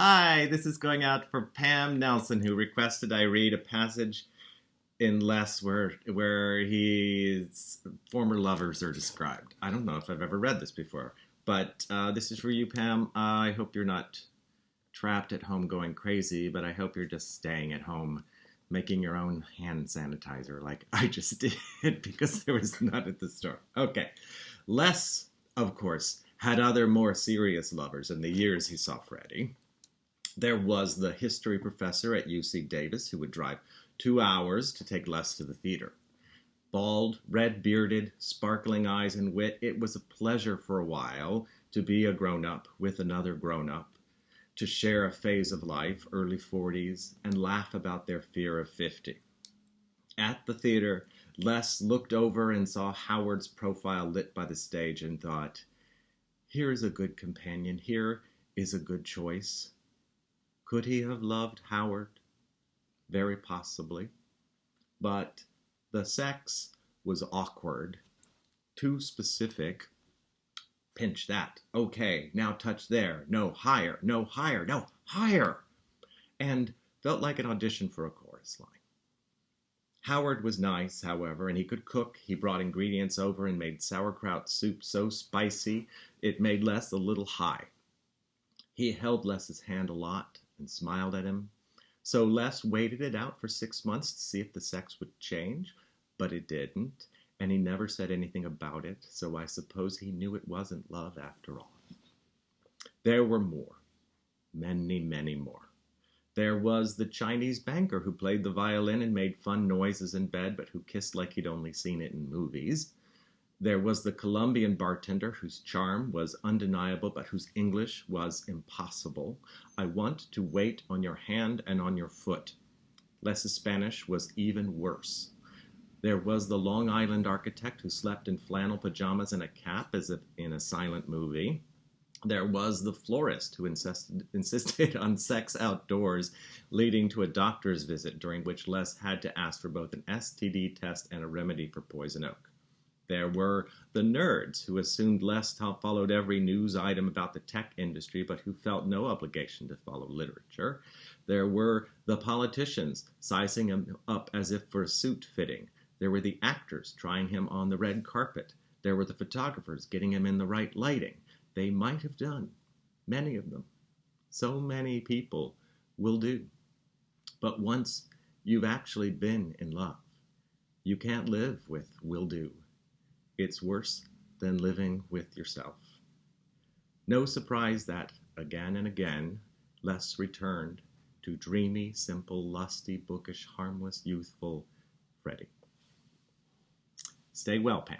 Hi, this is going out for Pam Nelson, who requested I read a passage in Les where his former lovers are described. I don't know if I've ever read this before, but this is for you, Pam. I hope you're not trapped at home going crazy, but I hope you're just staying at home making your own hand sanitizer like I just did because there was none at the store. Okay. Les, of course, had other more serious lovers in the years he saw Freddie. There was the history professor at UC Davis who would drive 2 hours to take Les to the theater. Bald, red-bearded, sparkling eyes and wit, it was a pleasure for a while to be a grown-up with another grown-up, to share a phase of life, early 40s, and laugh about their fear of 50. At the theater, Les looked over and saw Howard's profile lit by the stage and thought, here is a good companion, here is a good choice. Could he have loved Howard? Very possibly. But the sex was awkward, too specific. Pinch that. Okay, now touch there. No, higher. No, higher. No, higher. And felt like an audition for a chorus line. Howard was nice, however, and he could cook. He brought ingredients over and made sauerkraut soup so spicy it made Les a little high. He held Les's hand a lot and smiled at him. So Les waited it out for 6 months to see if the sex would change, but it didn't, and he never said anything about it, so I suppose he knew it wasn't love after all. There were more. Many, many more. There was the Chinese banker who played the violin and made fun noises in bed, but who kissed like he'd only seen it in movies. There was the Colombian bartender whose charm was undeniable, but whose English was impossible. I want to wait on your hand and on your foot. Les's Spanish was even worse. There was the Long Island architect who slept in flannel pajamas and a cap as if in a silent movie. There was the florist who insisted on sex outdoors, leading to a doctor's visit during which Les had to ask for both an STD test and a remedy for poison oak. There were the nerds who assumed Les followed every news item about the tech industry, but who felt no obligation to follow literature. There were the politicians sizing him up as if for a suit fitting. There were the actors trying him on the red carpet. There were the photographers getting him in the right lighting. They might have done, many of them. So many people will do. But once you've actually been in love, you can't live with will do. It's worse than living with yourself. No surprise that, again and again, Les returned to dreamy, simple, lusty, bookish, harmless, youthful Freddie. Stay well, Pam.